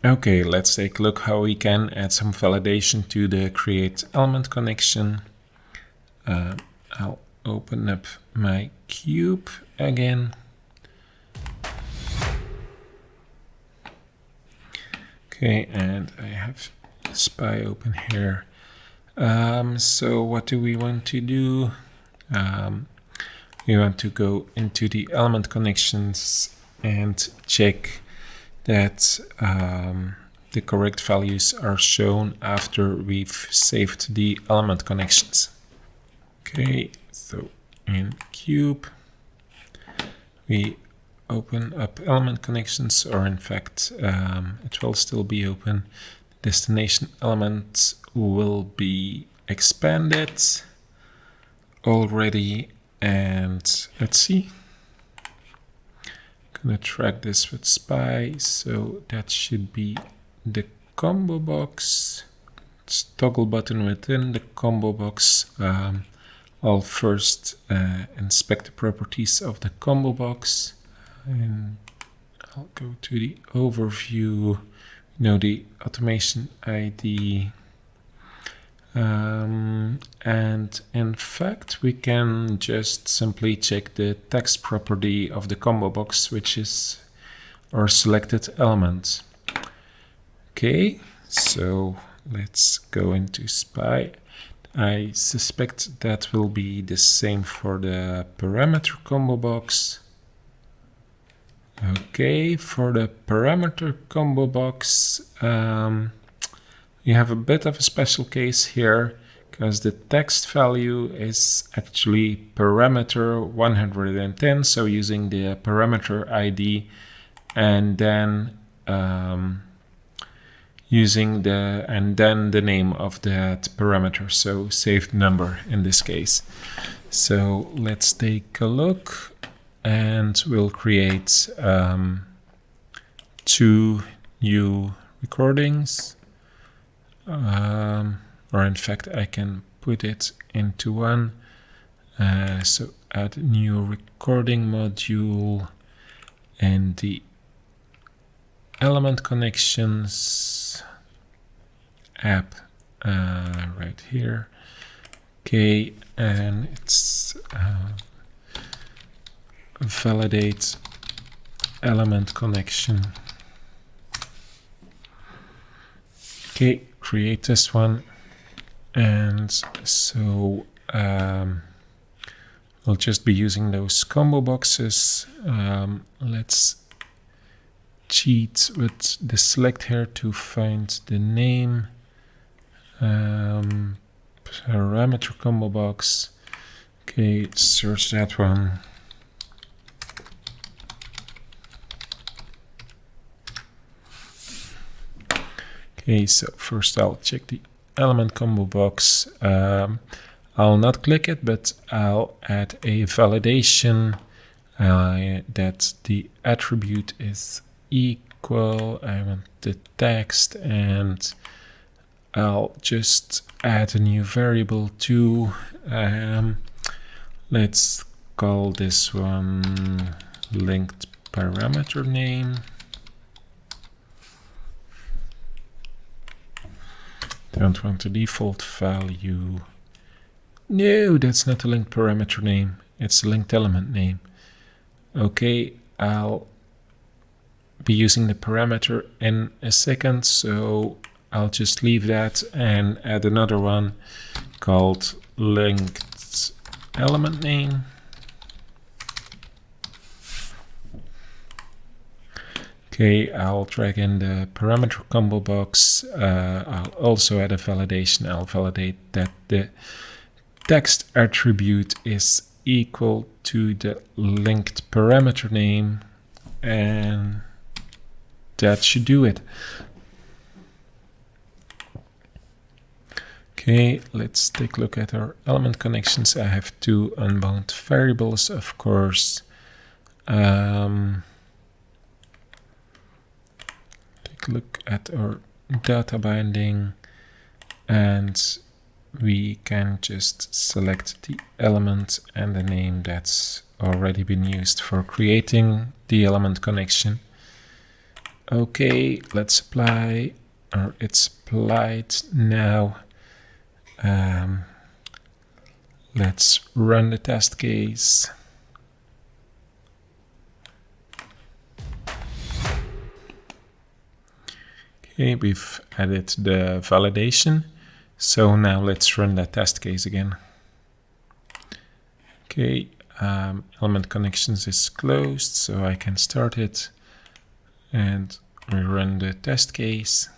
Okay, let's take a look how we can add some validation to the create element connection. I'll open up my cube again. Okay, and I have Spy open here. So what do we want to do? We want to go into the element connections and check that the correct values are shown after we've saved the element connections. Okay, so in cube, we open up element connections, or in fact, it will still be open. Destination element will be expanded already, and let's see. I'm gonna track this with Spy, so that should be the combo box. It's toggle button within the combo box. I'll first inspect the properties of the combo box, and I'll go to the overview. The automation ID. And in fact, we can just simply check the text property of the combo box, which is our selected element. Okay, so let's go into Spy. I suspect that will be the same for the parameter combo box. Okay, for the parameter combo box, you have a bit of a special case here, because the text value is actually parameter 110, so using the parameter ID, and then using the name of that parameter, so saved number in this case. So let's take a look, and we'll create 2 new recordings. Or in fact, I can put it into one. So add a new recording module, and the element connections app right here. Okay, and it's validate element connection. Okay, create this one, and so we'll just be using those combo boxes. Let's cheat with the select here to find the name. Parameter combo box. Okay, search that one. Okay, so first I'll check the element combo box. I'll not click it, but I'll add a validation that the attribute is equal. I want the text, and I'll just add a new variable too. Let's call this one linked parameter name. Don't want the default value. No, that's not a linked parameter name. It's a linked element name. Okay, I'll be using the parameter in a second, so I'll just leave that and add another one called linked element name. Okay, I'll drag in the parameter combo box. I'll also add a validation. I'll validate that the text attribute is equal to the linked parameter name, and that should do it. Okay, let's take a look at our element connections. I have 2 unbound variables, of course. Look at our data binding, and we can just select the element and the name that's already been used for creating the element connection. Okay, let's apply, or it's applied now. Let's run the test case. Okay, we've added the validation. So now let's run that test case again. Okay, element connections is closed, so I can start it. And we run the test case.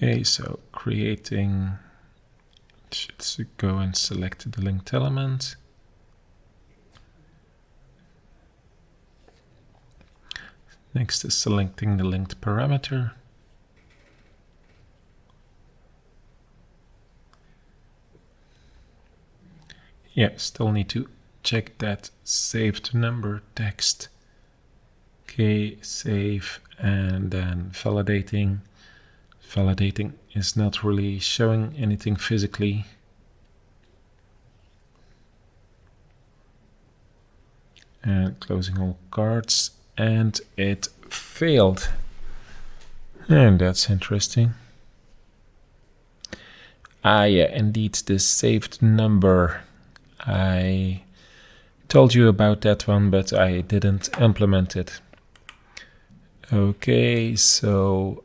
Okay, so creating, should go and select the linked element. Next is selecting the linked parameter. Yeah, still need to check that saved number text. Okay, save, and then validating. Validating is not really showing anything physically. And closing all cards, and it failed. And that's interesting. Ah, yeah, indeed, the saved number. I told you about that one, but I didn't implement it. Okay, so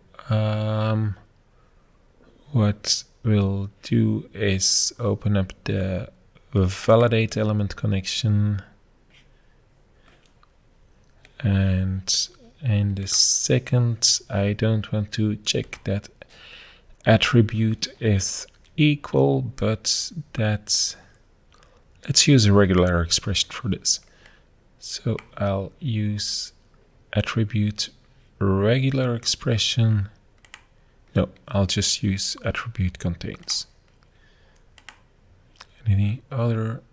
what we'll do is open up the validate element connection, and in the second I don't want to check that attribute is equal, but let's use a regular expression for this. So I'll use attribute regular expression. No, I'll just use attribute contains. Any other?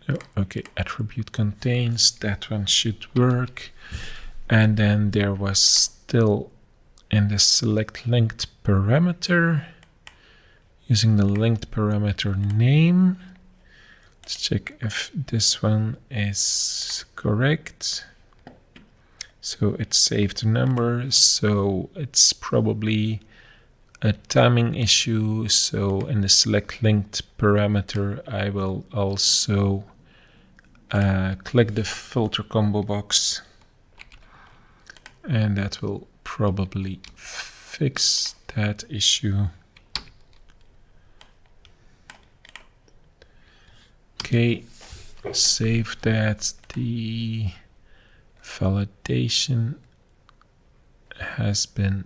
No, okay, attribute contains, that one should work. And then there was still in the select linked parameter, using the linked parameter name. Let's check if this one is correct. So it saved the number, so it's probably a timing issue. So in the select linked parameter, I will also click the filter combo box, and that will probably fix that issue. Okay, save that. The validation has been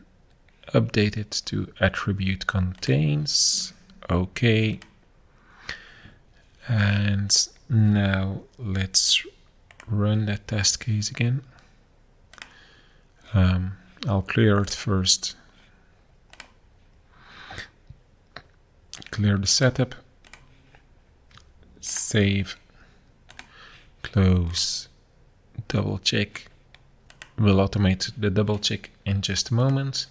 updated to attribute contains. Okay. And now let's run that test case again. I'll clear it first. Clear the setup. Save. Close. Double check. We'll automate the double check in just a moment.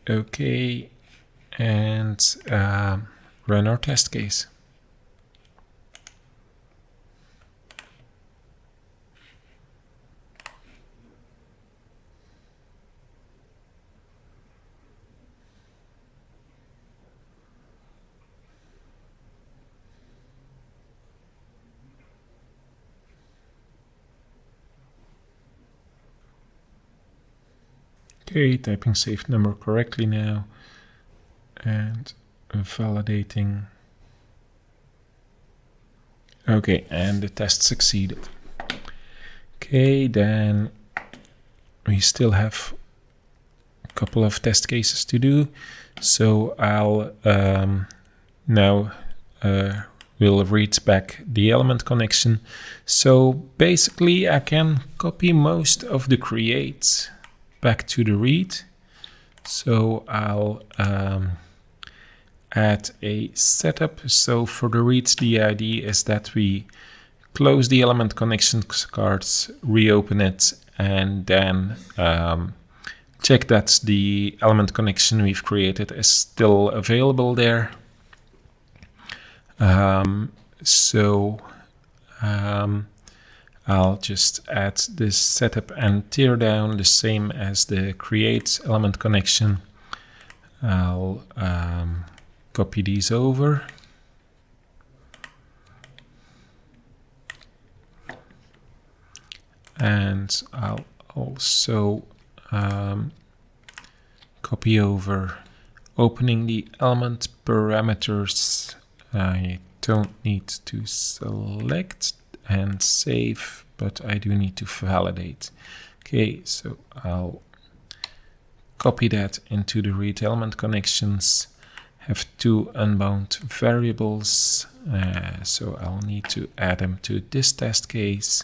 Okay. And run our test case. Okay, typing saved number correctly now and validating. Okay, and the test succeeded. Okay, then we still have a couple of test cases to do. So I'll now will read back the element connection. So basically I can copy most of the create back to the read. So I'll add a setup. So for the reads, the idea is that we close the element connection cards, reopen it, and then check that the element connection we've created is still available there. I'll just add this setup and tear down the same as the create element connection. I'll copy these over. And I'll also copy over opening the element parameters. I don't need to select and save, but I do need to validate. Okay, so I'll copy that into the read element connections. Have two unbound variables, so I'll need to add them to this test case.